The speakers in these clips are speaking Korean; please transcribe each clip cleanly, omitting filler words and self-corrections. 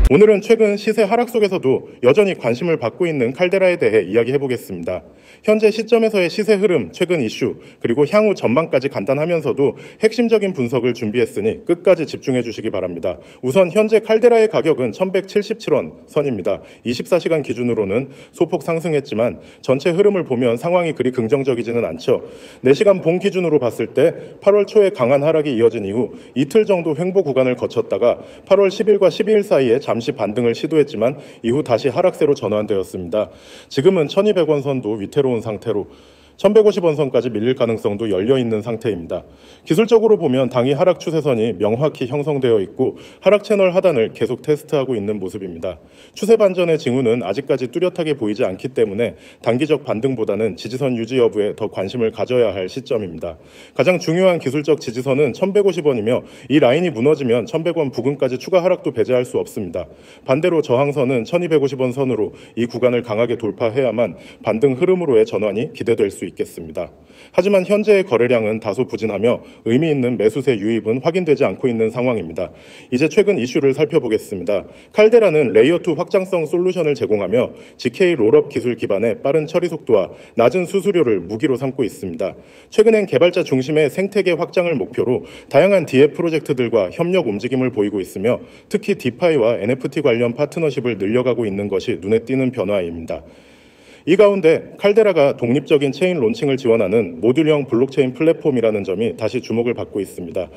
오늘은 최근 시세 하락 속에서도 여전히 관심을 받고 있는 칼데라에 대해 이야기해보겠습니다. 현재 시점에서의 시세 흐름, 최근 이슈, 그리고 향후 전망까지 간단하면서도 핵심적인 분석을 준비했으니 끝까지 집중해 주시기 바랍니다. 우선 현재 칼데라의 가격은 1177원 선입니다. 24시간 기준으로는 소폭 상승했지만 전체 흐름을 보면 상황이 그리 긍정적이지는 않죠. 4시간 봉 기준으로 봤을 때 8월 초에 강한 하락이 이어진 이후 이틀 정도 횡보 구간을 거쳤다가 8월 10일과 12일 사이에 잠시 반등을 시도했지만 이후 다시 하락세로 전환되었습니다. 지금은 1200원 선도 위태로운 상태로 1150원 선까지 밀릴 가능성도 열려있는 상태입니다. 기술적으로 보면 당이 하락 추세선이 명확히 형성되어 있고 하락 채널 하단을 계속 테스트하고 있는 모습입니다. 추세 반전의 징후는 아직까지 뚜렷하게 보이지 않기 때문에 단기적 반등보다는 지지선 유지 여부에 더 관심을 가져야 할 시점입니다. 가장 중요한 기술적 지지선은 1150원이며 이 라인이 무너지면 1100원 부근까지 추가 하락도 배제할 수 없습니다. 반대로 저항선은 1250원 선으로 이 구간을 강하게 돌파해야만 반등 흐름으로의 전환이 기대될 수 있겠습니다. 하지만 현재의 거래량은 다소 부진하며 의미 있는 매수세 유입은 확인되지 않고 있는 상황입니다. 이제 최근 이슈를 살펴보겠습니다. 칼데라는 레이어2 확장성 솔루션을 제공하며 GK 롤업 기술 기반의 빠른 처리 속도와 낮은 수수료를 무기로 삼고 있습니다. 최근엔 개발자 중심의 생태계 확장을 목표로 다양한 DF 프로젝트들과 협력 움직임을 보이고 있으며 특히 디파이와 NFT 관련 파트너십을 늘려가고 있는 것이 눈에 띄는 변화입니다. 이 가운데 칼데라가 독립적인 체인 론칭을 지원하는 모듈형 블록체인 플랫폼이라는 점이 다시 주목을 받고 있습니다.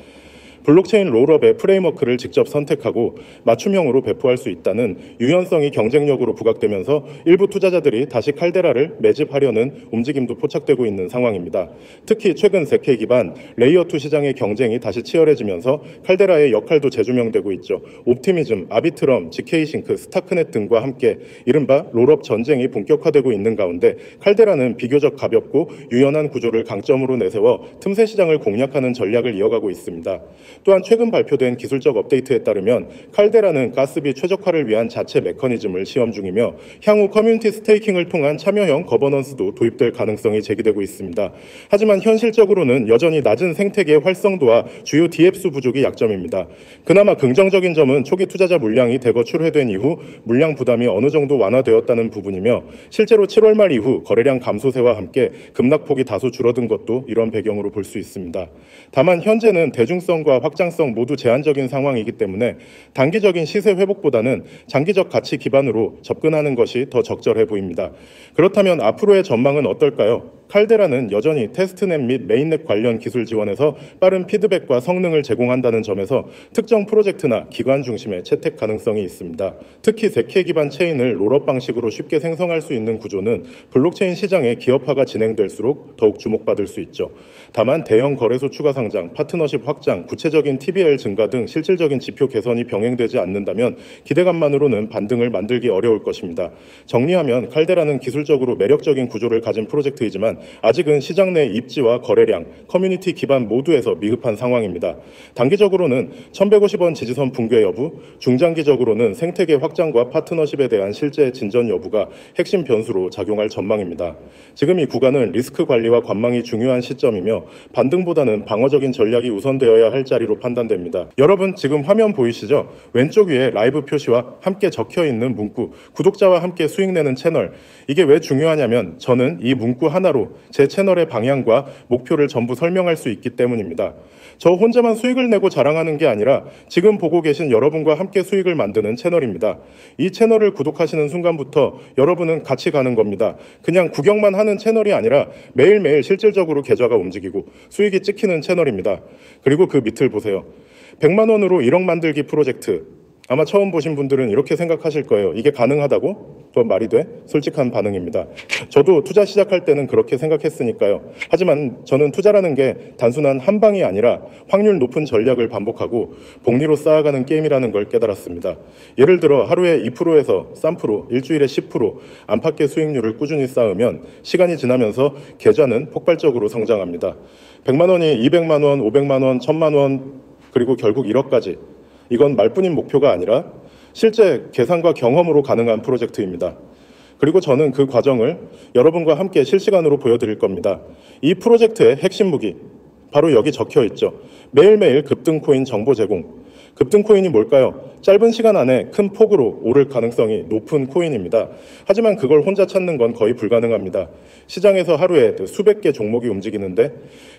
블록체인 롤업의 프레임워크를 직접 선택하고 맞춤형으로 배포할 수 있다는 유연성이 경쟁력으로 부각되면서 일부 투자자들이 다시 칼데라를 매집하려는 움직임도 포착되고 있는 상황입니다. 특히 최근 ZK 기반 레이어2 시장의 경쟁이 다시 치열해지면서 칼데라의 역할도 재조명되고 있죠. 옵티미즘, 아비트럼, GK싱크, 스타크넷 등과 함께 이른바 롤업 전쟁이 본격화되고 있는 가운데 칼데라는 비교적 가볍고 유연한 구조를 강점으로 내세워 틈새 시장을 공략하는 전략을 이어가고 있습니다. 또한 최근 발표된 기술적 업데이트에 따르면 칼데라는 가스비 최적화를 위한 자체 메커니즘을 시험 중이며 향후 커뮤니티 스테이킹을 통한 참여형 거버넌스도 도입될 가능성이 제기되고 있습니다. 하지만 현실적으로는 여전히 낮은 생태계 활성도와 주요 DF수 부족이 약점입니다. 그나마 긍정적인 점은 초기 투자자 물량이 대거 출회된 이후 물량 부담이 어느 정도 완화되었다는 부분이며 실제로 7월 말 이후 거래량 감소세와 함께 급락폭이 다소 줄어든 것도 이런 배경으로 볼 수 있습니다. 다만 현재는 대중성과 확장성 모두 제한적인 상황이기 때문에 단기적인 시세 회복보다는 장기적 가치 기반으로 접근하는 것이 더 적절해 보입니다. 그렇다면 앞으로의 전망은 어떨까요? 칼데라는 여전히 테스트넷 및 메인넷 관련 기술 지원에서 빠른 피드백과 성능을 제공한다는 점에서 특정 프로젝트나 기관 중심의 채택 가능성이 있습니다. 특히 ZK 기반 체인을 롤업 방식으로 쉽게 생성할 수 있는 구조는 블록체인 시장의 기업화가 진행될수록 더욱 주목받을 수 있죠. 다만 대형 거래소 추가 상장, 파트너십 확장, 구체적인 TBL 증가 등 실질적인 지표 개선이 병행되지 않는다면 기대감만으로는 반등을 만들기 어려울 것입니다. 정리하면 칼데라는 기술적으로 매력적인 구조를 가진 프로젝트이지만 아직은 시장 내 입지와 거래량, 커뮤니티 기반 모두에서 미흡한 상황입니다. 단기적으로는 1150원 지지선 붕괴 여부, 중장기적으로는 생태계 확장과 파트너십에 대한 실제 진전 여부가 핵심 변수로 작용할 전망입니다. 지금 이 구간은 리스크 관리와 관망이 중요한 시점이며 반등보다는 방어적인 전략이 우선되어야 할 자리로 판단됩니다. 여러분 지금 화면 보이시죠? 왼쪽 위에 라이브 표시와 함께 적혀있는 문구, 구독자와 함께 수익 내는 채널. 이게 왜 중요하냐면 저는 이 문구 하나로 제 채널의 방향과 목표를 전부 설명할 수 있기 때문입니다. 저 혼자만 수익을 내고 자랑하는 게 아니라 지금 보고 계신 여러분과 함께 수익을 만드는 채널입니다. 이 채널을 구독하시는 순간부터 여러분은 같이 가는 겁니다. 그냥 구경만 하는 채널이 아니라 매일매일 실질적으로 계좌가 움직이고 수익이 찍히는 채널입니다. 그리고 그 밑을 보세요. 100만 원으로 1억 만들기 프로젝트. 아마 처음 보신 분들은 이렇게 생각하실 거예요. 이게 가능하다고? 그건 말이 돼? 솔직한 반응입니다. 저도 투자 시작할 때는 그렇게 생각했으니까요. 하지만 저는 투자라는 게 단순한 한 방이 아니라 확률 높은 전략을 반복하고 복리로 쌓아가는 게임이라는 걸 깨달았습니다. 예를 들어 하루에 2%에서 3%, 일주일에 10% 안팎의 수익률을 꾸준히 쌓으면 시간이 지나면서 계좌는 폭발적으로 성장합니다. 100만 원이 200만 원, 500만 원, 1000만 원, 그리고 결국 1억까지. 이건 말뿐인 목표가 아니라 실제 계산과 경험으로 가능한 프로젝트입니다. 그리고 저는 그 과정을 여러분과 함께 실시간으로 보여드릴 겁니다. 이 프로젝트의 핵심 무기, 바로 여기 적혀 있죠. 매일매일 급등 코인 정보 제공. 급등 코인이 뭘까요? 짧은 시간 안에 큰 폭으로 오를 가능성이 높은 코인입니다. 하지만 그걸 혼자 찾는 건 거의 불가능합니다. 시장에서 하루에 수백 개 종목이 움직이는데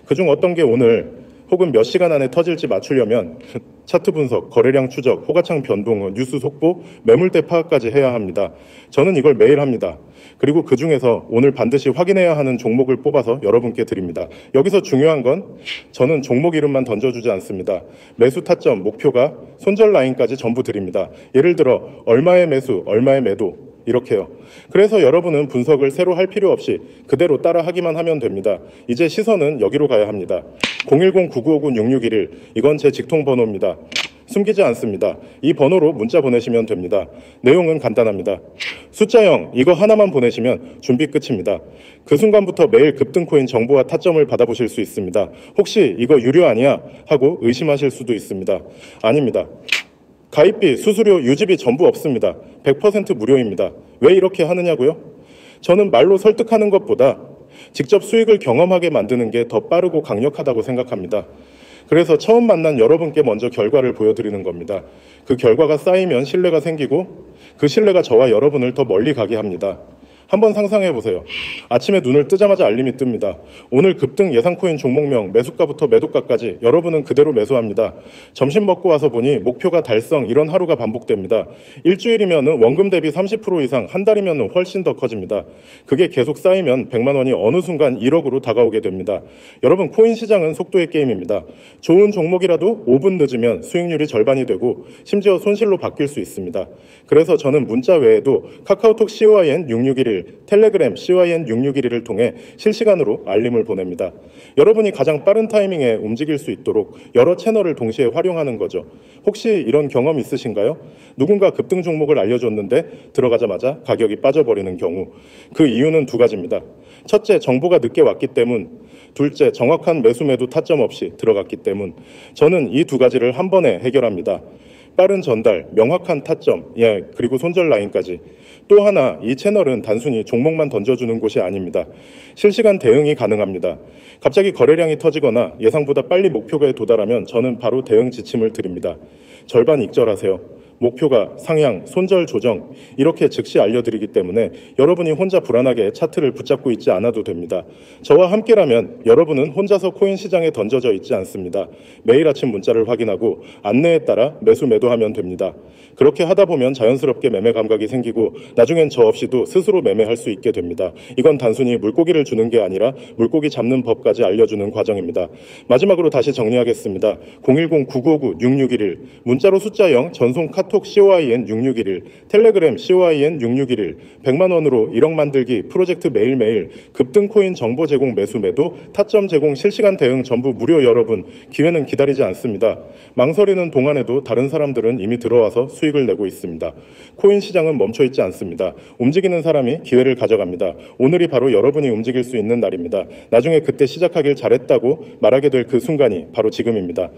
그중 어떤 게 오늘 혹은 몇 시간 안에 터질지 맞추려면 차트 분석, 거래량 추적, 호가창 변동, 뉴스 속보, 매물대 파악까지 해야 합니다. 저는 이걸 매일 합니다. 그리고 그 중에서 오늘 반드시 확인해야 하는 종목을 뽑아서 여러분께 드립니다. 여기서 중요한 건 저는 종목 이름만 던져주지 않습니다. 매수 타점, 목표가 손절 라인까지 전부 드립니다. 예를 들어 얼마의 매수, 얼마의 매도 이렇게요. 그래서 여러분은 분석을 새로 할 필요 없이 그대로 따라 하기만 하면 됩니다. 이제 시선은 여기로 가야 합니다. 010-9959-6611 이건 제 직통 번호입니다. 숨기지 않습니다. 이 번호로 문자 보내시면 됩니다. 내용은 간단합니다. 숫자 0 이거 하나만 보내시면 준비 끝입니다. 그 순간부터 매일 급등코인 정보와 타점을 받아보실 수 있습니다. 혹시 이거 유료 아니야? 하고 의심하실 수도 있습니다. 아닙니다. 가입비, 수수료, 유지비 전부 없습니다. 100% 무료입니다. 왜 이렇게 하느냐고요? 저는 말로 설득하는 것보다 직접 수익을 경험하게 만드는 게 더 빠르고 강력하다고 생각합니다. 그래서 처음 만난 여러분께 먼저 결과를 보여드리는 겁니다. 그 결과가 쌓이면 신뢰가 생기고 그 신뢰가 저와 여러분을 더 멀리 가게 합니다. 한번 상상해 보세요. 아침에 눈을 뜨자마자 알림이 뜹니다. 오늘 급등 예상코인 종목명, 매수가부터 매도가까지 여러분은 그대로 매수합니다. 점심 먹고 와서 보니 목표가 달성, 이런 하루가 반복됩니다. 일주일이면 원금 대비 30% 이상, 한 달이면 훨씬 더 커집니다. 그게 계속 쌓이면 100만 원이 어느 순간 1억으로 다가오게 됩니다. 여러분, 코인 시장은 속도의 게임입니다. 좋은 종목이라도 5분 늦으면 수익률이 절반이 되고 심지어 손실로 바뀔 수 있습니다. 그래서 저는 문자 외에도 카카오톡 COIN6611, 텔레그램 COIN6611을 통해 실시간으로 알림을 보냅니다. 여러분이 가장 빠른 타이밍에 움직일 수 있도록 여러 채널을 동시에 활용하는 거죠. 혹시 이런 경험 있으신가요? 누군가 급등 종목을 알려줬는데 들어가자마자 가격이 빠져버리는 경우. 그 이유는 두 가지입니다. 첫째, 정보가 늦게 왔기 때문. 둘째, 정확한 매수 매도 타점 없이 들어갔기 때문. 저는 이 두 가지를 한 번에 해결합니다. 빠른 전달, 명확한 타점, 그리고 손절 라인까지. 또 하나, 이 채널은 단순히 종목만 던져주는 곳이 아닙니다. 실시간 대응이 가능합니다. 갑자기 거래량이 터지거나 예상보다 빨리 목표가에 도달하면 저는 바로 대응 지침을 드립니다. 절반 익절하세요. 목표가 상향, 손절 조정 이렇게 즉시 알려드리기 때문에 여러분이 혼자 불안하게 차트를 붙잡고 있지 않아도 됩니다. 저와 함께라면 여러분은 혼자서 코인 시장에 던져져 있지 않습니다. 매일 아침 문자를 확인하고 안내에 따라 매수 매도하면 됩니다. 그렇게 하다 보면 자연스럽게 매매 감각이 생기고 나중엔 저 없이도 스스로 매매할 수 있게 됩니다. 이건 단순히 물고기를 주는 게 아니라 물고기 잡는 법까지 알려주는 과정입니다. 마지막으로 다시 정리하겠습니다. 010-9959-6611 문자로 숫자 0, 전송 카톡 COIN6611, 텔레그램 COIN6611, 100만 원으로 1억 만들기 프로젝트 매일매일, 급등코인 정보 제공 매수 매도, 타점 제공 실시간 대응 전부 무료. 여러분, 기회는 기다리지 않습니다. 망설이는 동안에도 다른 사람들은 이미 들어와서 수익을 내고 있습니다. 코인 시장은 멈춰있지 않습니다. 움직이는 사람이 기회를 가져갑니다. 오늘이 바로 여러분이 움직일 수 있는 날입니다. 나중에 그때 시작하길 잘했다고 말하게 될 그 순간이 바로 지금입니다.